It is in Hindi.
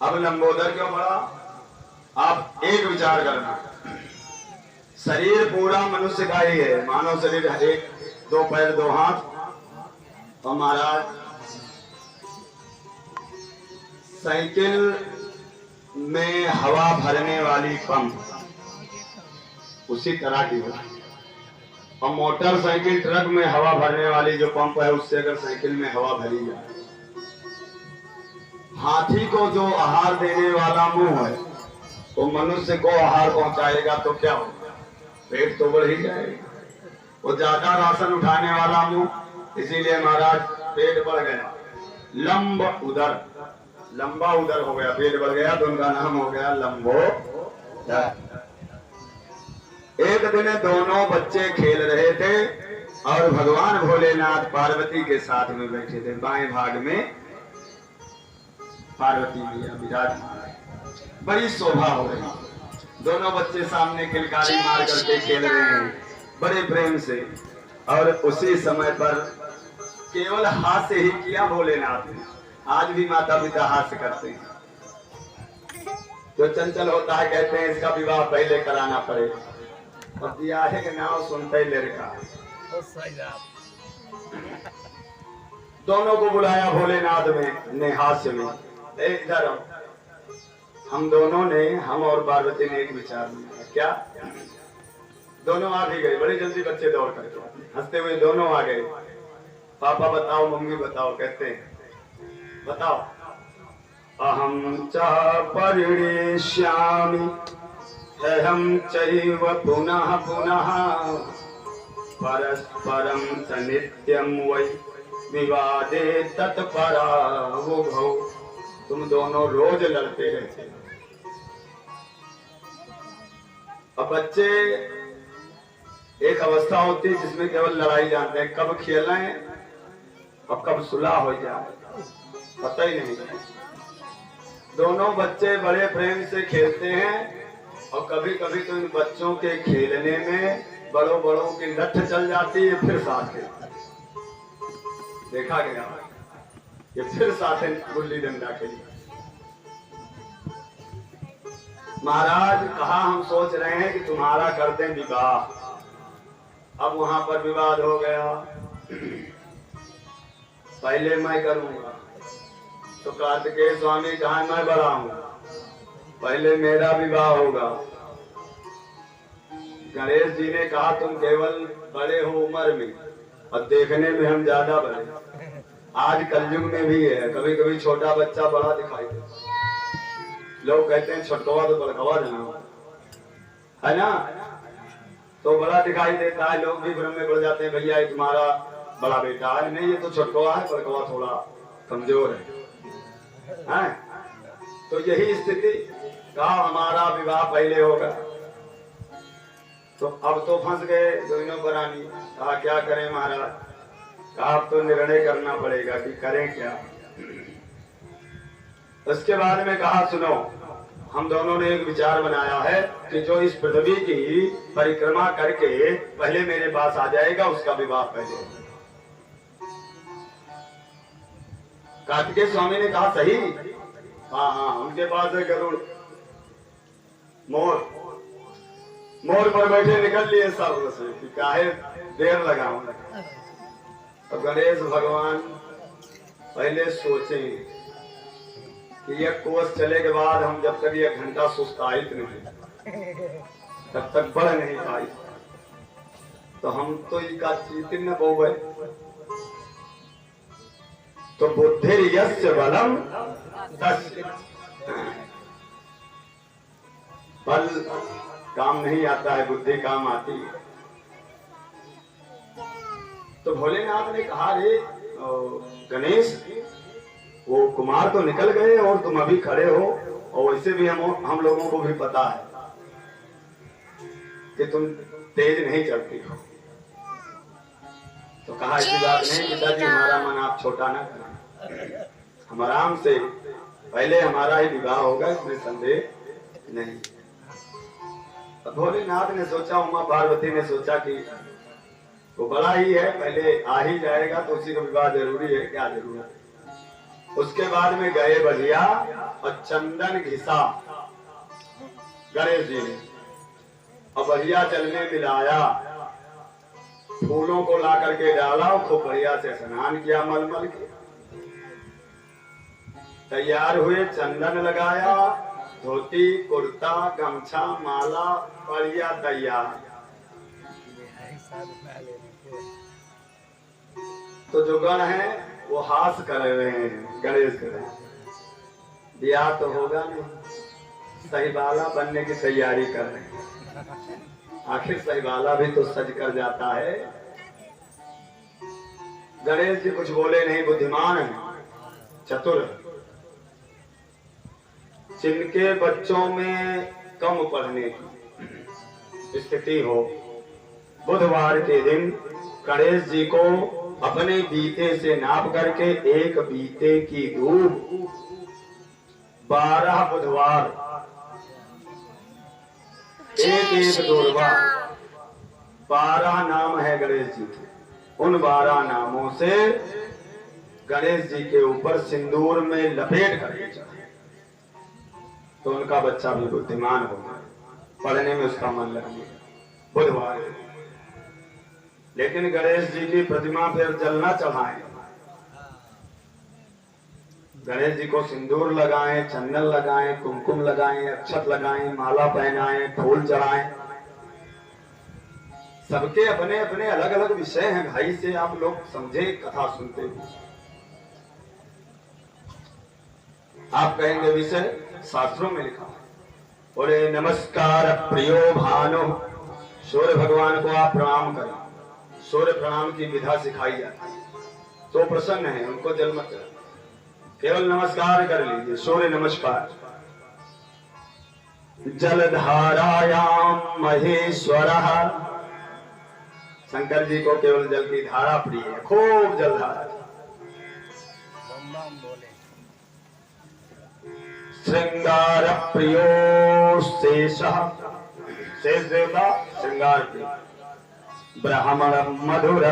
अब लंबोदर क्यों पड़ा? आप एक विचार करना, शरीर पूरा मनुष्य का ही है, मानव शरीर, एक दो पैर दो हाथ। और महाराज साइकिल में हवा भरने वाली पंप उसी तरह की हो, और मोटरसाइकिल ट्रक में हवा भरने वाली जो पंप है उससे अगर साइकिल में हवा भरी जाए, हाथी को जो आहार देने वाला मुंह है वो मनुष्य को आहार पहुंचाएगा तो क्या होगा? पेट तो बढ़ ही जाएगा। वो ज्यादा राशन उठाने वाला मुंह, इसीलिए महाराज पेट बढ़ गया, लंबा उदर हो गया, पेट बढ़ गया तो उनका नाम हो गया लंबोदर। एक दिन दोनों बच्चे खेल रहे थे और भगवान भोलेनाथ पार्वती के साथ में बैठे थे। बाएं भाग में पार्वती मैया विराजमान है, बड़ी शोभा हो रही। दोनों बच्चे सामने किलकारी मार करके खेल रहे हैं बड़े प्रेम से। और उसी समय पर केवल हास्य ही किया भोलेनाथ ने। आज भी माता पिता हास्य करते हैं, जो चंचल होता है कहते हैं इसका विवाह पहले कराना पड़ेगा, और दिया है कि नाव सुनते ही लड़का। दोनों को बुलाया भोलेनाथ ने हास्य में, इधर हम दोनों ने, हम और पार्वती ने एक विचार लिया। क्या? दोनों आ भी गए, बड़ी जल्दी बच्चे दौड़ करके हंसते हुए दोनों आ गए। पापा बताओ, मम्मी बताओ। कहते हैं बताओ। अहम च परिणेष्यामि अहम चैव पुनः पुनः परस्परं च नित्यं वै विवादे तत्परावुभौ। तुम दोनों रोज लड़ते रहते। अब बच्चे एक अवस्था होती है जिसमें केवल लड़ाई जानते हैं, कब खेलना है और कब सुलह हो जाए पता ही नहीं। दोनों बच्चे बड़े प्रेम से खेलते हैं, और कभी कभी तो इन बच्चों के खेलने में बड़ों बड़ों की लठ चल जाती है, फिर साथ खेलते हैं। देखा गया ये फिर साथ गुल्ली डंडा खेली। महाराज कहा हम सोच रहे हैं कि तुम्हारा करते हैं विवाह। अब वहां पर विवाद हो गया, पहले मैं करूंगा। तो कार्तिकेय स्वामी कहा मैं बड़ा हूं, पहले मेरा विवाह होगा। गणेश जी ने कहा तुम केवल बड़े हो उम्र में और देखने में हम ज्यादा बड़े। आज कलयुग में भी है, कभी कभी छोटा बच्चा बड़ा दिखाई देता। लोग कहते हैं छोटकवा तो बड़कवा देना है ना, तो बड़ा दिखाई देता है। लोग भी भ्रम में पड़ जाते हैं, भैया ये तुम्हारा बड़ा बेटा है। नहीं, ये तो छोटकवा है, बड़कवा थोड़ा कमजोर है। तो यही स्थिति, कहा हमारा विवाह पहले होगा। तो अब तो फंस गए दोनों प्राणी। कहा क्या करें महाराज? कहा अब तो निर्णय करना पड़ेगा कि करें क्या। उसके बाद में कहा सुनो, हम दोनों ने एक विचार बनाया है कि जो इस पृथ्वी की परिक्रमा करके पहले मेरे पास आ जाएगा उसका विवाह पहले। कार्तिकेय स्वामी ने कहा सही। हाँ हाँ, उनके पास है गरुड़, मोर पर बैठे निकल लिए सब से कि काहे देर लगाऊं। तो गणेश भगवान पहले सोचे कि यह कोस चले के बाद हम जब तक यह घंटा सुस्तायित नहीं तब तक बढ़ नहीं पाई, तो हम तो इसका चीतिन न बोवे। तो बुद्धि यस्य बलम तस्य, बल काम नहीं आता है, बुद्धि काम आती है। तो भोलेनाथ ने कहा रे गणेश, वो कुमार तो निकल गए और तुम अभी खड़े हो, और वैसे भी हम लोगों को भी पता है कि तुम तेज नहीं चलती हो। तो कहा ऐसी बात नहीं पिताजी, हमारा मन आप छोटा ना करें, हम आराम से पहले हमारा ही विवाह होगा, इसमें संदेह नहीं। तो भोलेनाथ ने सोचा, उमा पार्वती ने सोचा कि वो बड़ा ही है, पहले आ ही जाएगा तो उसी का विवाह जरूरी है, क्या जरूरत है। उसके बाद में गए बढ़िया और चंदन घिसा गणेश जी ने और बढ़िया जल में मिलाया, फूलों को ला करके डाला और खूब बढ़िया से स्नान किया मलमल के। तैयार हुए, चंदन लगाया, धोती कुर्ता गमछा माला बढ़िया तैयार। तो जो गण है वो हास कर रहे हैं गणेश के, ब्याह तो होगा नहीं, सहीबाला बनने की तैयारी कर रहे हैं। आखिर सहीबाला भी तो सज कर जाता है। गणेश जी कुछ बोले नहीं, बुद्धिमान है, चतुर है। जिनके बच्चों में कम पढ़ने की स्थिति हो, बुधवार के दिन गणेश जी को अपने बीते से नाप करके एक बीते की धूप 12 बुधवार एक दूरवा 12 नाम है गणेश जी के। उन 12 नामों से गणेश जी के ऊपर सिंदूर में लपेट करके चढ़े तो उनका बच्चा भी बुद्धिमान हो गया, पढ़ने में उसका मन लग गया बुधवार। लेकिन गणेश जी की प्रतिमा पर जल न चढ़ाएं, गणेश जी को सिंदूर लगाएं, चंदन लगाएं, कुमकुम लगाएं, अक्षत लगाएं, माला पहनाएं, फूल चढ़ाएं। सबके अपने अपने अलग अलग विषय हैं भाई, से आप लोग समझे कथा सुनते हुए। आप कहेंगे विषय शास्त्रों में लिखा है। बोले नमस्कार प्रियो भानो, सूर्य भगवान को आप प्रणाम करें। सूर्य प्रणाम की विधा सिखाई जाती है। तो प्रसन्न है उनको जल मत करें, केवल नमस्कार कर लीजिए, सूर्य नमस्कार। जलधारायाम महेश्वरः, शंकर जी को केवल जल की धारा प्रिय है, खूब जलधारा। श्रृंगार प्रियो शेषः, शेष देवता श्रृंगार प्रिय। ब्राह्मण मधुर